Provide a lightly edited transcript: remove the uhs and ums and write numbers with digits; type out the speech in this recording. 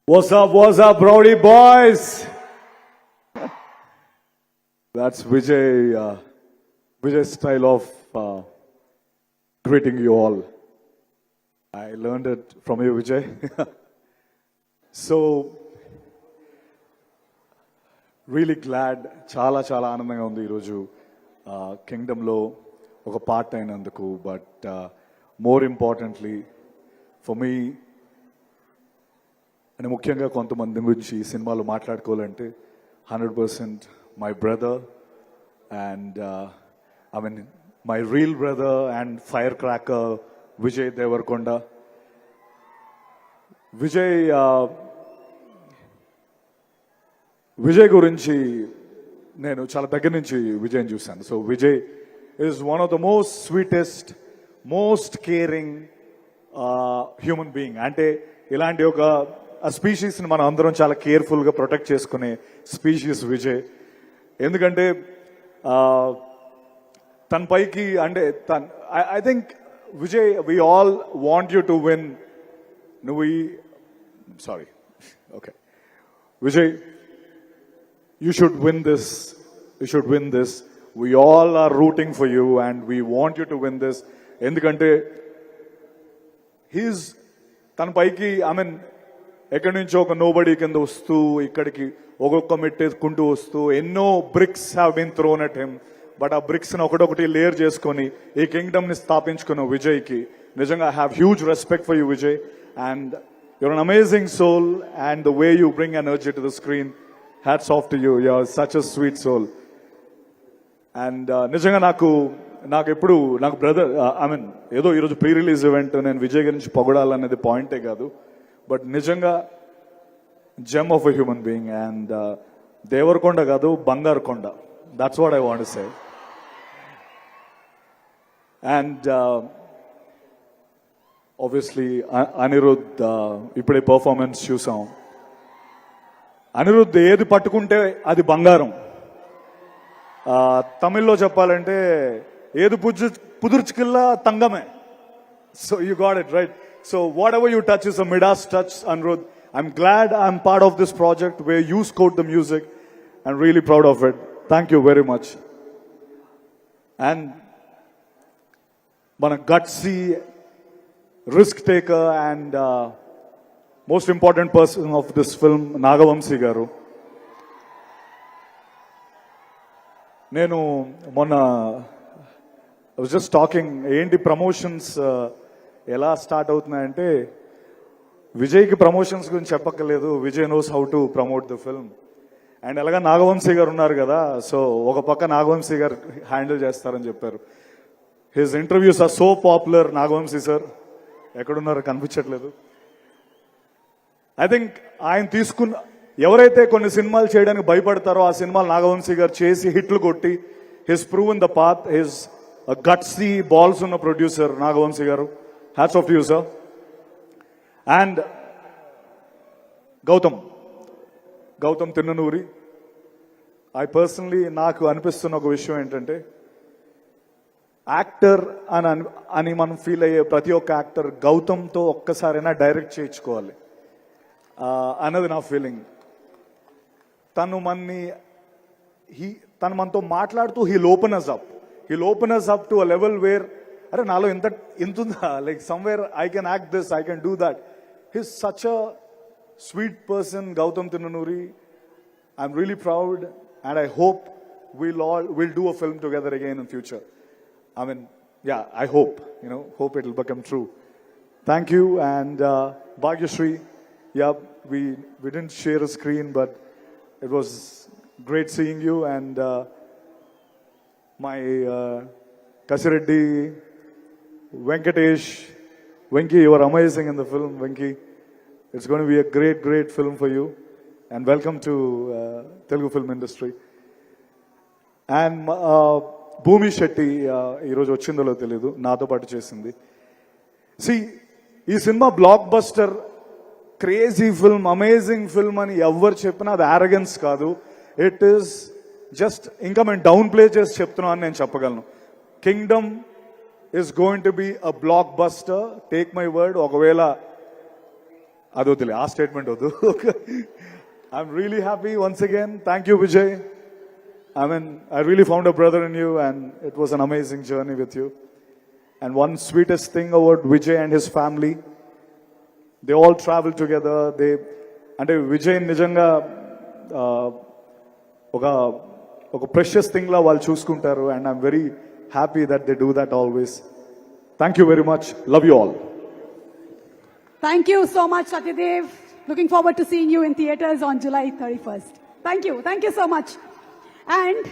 What's up, Rowdy boys? That's Vijay's style of greeting you all. I learned it from you, Vijay. So, really glad, చాలా ఆనందంగా ఉంది ఈరోజు కింగ్డమ్లో ఒక part అయినందుకు. But more importantly for me, అని ముఖ్యంగా కొంతమంది గురించి ఈ సినిమాలో మాట్లాడుకోవాలంటే 100% my brother and I mean my real brother and firecracker Vijay Devarakonda. Vijay గురించి నేను చాలా దగ్గర నుంచి విజయ్ని చూశాను. So Vijay is one of the most sweetest, most caring human being. అంటే ఇలాంటి ఒక స్పీషీస్ని మనం అందరం చాలా కేర్ఫుల్గా ప్రొటెక్ట్ చేసుకునే స్పీషీస్ విజయ్. ఎందుకంటే తన పైకి అంటే I think Vijay, we all want you to win. Sorry, okay Vijay, you should win this. You should win this. We all are rooting for you and we want you to win this. ఎందుకంటే he's తన పైకి, I mean ఎక్కడి నుంచో ఒక nobody కింద వస్తూ ఇక్కడికి ఒక్కొక్క మెట్టేసుకుంటూ వస్తూ ఎన్నో bricks have been thrown at him. But ఆ బ్రిక్స్ని ఒకటొకటి లేయర్ చేసుకొని ఈ కింగ్డమ్ని స్థాపించుకున్న విజయ్కి నిజంగా I have huge respect for you Vijay. And your an amazing soul and the way you bring energy to the screen, hats off to you. You are such a sweet soul. And నిజంగా నాకు ఎప్పుడు నాకు brother, I mean ఏదో ఈరోజు pre release event, నేను విజయ్ గురించి పొగడాలనేది పాయింటే కాదు. బట్ నిజంగా gem of a human being. And Devarakonda కాదు, బంగారు కొండ. That's what I want to say. And obviously Anirudh, ఇప్పుడే పర్ఫార్మెన్స్ చూసాం. అనిరుద్ ఏది పట్టుకుంటే అది బంగారం. తమిళ్లో చెప్పాలంటే ఏది పుదుర్చుకిల్లా తంగమే. So you got it right. So whatever you touch is a Midas touch, Anirudh. I'm glad I'm part of this project where you scored the music. I'm really proud of it. Thank you very much. And మన gutsy, risk taker and most important person of this film, Nagavamsi garu. నేను మొన్న I was just talking, ఏంటి promotions ఎలా start అవుతున్నాయంటే, విజయ్కి promotions గురించి చెప్పక్కర్లేదు, Vijay knows how to promote the film. And అలాగా నాగవంశీ గారు ఉన్నారు కదా, సో ఒక పక్క నాగవంశీ గారు హ్యాండిల్ చేస్తారని చెప్పారు. His interviews are so popular. Nagavamsi sir ఎక్కడున్నారో కనిపించట్లేదు. ఐ థింక్ ఆయన తీసుకున్న, ఎవరైతే కొన్ని సినిమాలు చేయడానికి భయపడతారో ఆ సినిమాలు నాగవంశీ గారు చేసి హిట్లు కొట్టి, his proven the path. His gutsy balls ఉన్న producer Nagavamsi garu. Hats off to you sir. And Gautham Tinnanuri, I personally నాకు అనిపిస్తున్న ఒక విషయం ఏంటంటే, యాక్టర్ అని మనం ఫీల్ అయ్యే ప్రతి ఒక్క యాక్టర్ గౌతమ్తో ఒక్కసారైనా డైరెక్ట్ చేయించుకోవాలి అన్నది నా ఫీలింగ్. తను మనతో మాట్లాడుతూ he'll open us up to a level where, అరే నాలో ఇంత ఉందా, like somewhere I can act this, I can do that. He's such a sweet person, Gautham Tinnanuri. I'm really proud and I hope we'll do a film together again in future. I mean, yeah, I hope it will become true. Thank you. And Bhagyashree, yeah, we didn't share a screen, but it was great seeing you. And my Kasireddy, Venkatesh, Venki, you are amazing in the film. Venki, it's going to be a great film for you. And welcome to Telugu film industry. And భూమి శెట్టి ఈరోజు వచ్చిందో తెలియదు, నాతో పాటు చేసింది. ఈ cinema block buster, crazy film, amazing film అని ఎవరు చెప్పినా అది ఆరగెన్స్ కాదు. ఇట్ ఈస్ జస్ట్, ఇంకా మేము డౌన్ ప్లే చేసి చెప్తున్నాం అని నేను చెప్పగలను. Kingdom is going to be a blockbuster. Take my word. ఒకవేళ అది వద్దులే, ఆ స్టేట్మెంట్ వద్దు. I'm really happy once again. Thank you, Vijay. I mean, I really found a brother in you, and it was an amazing journey with you. And one sweetest thing about Vijay and his family, they all travel together. అంటే విజయ్ నిజంగా ఒక precious thing లా వాళ్ళు చూసుకుంటారు, and I'm very happy that they do that always. Thank you very much. Love you all. Thank you so much, Satyadev. Looking forward to seeing you in theaters on July 31st. Thank you so much. And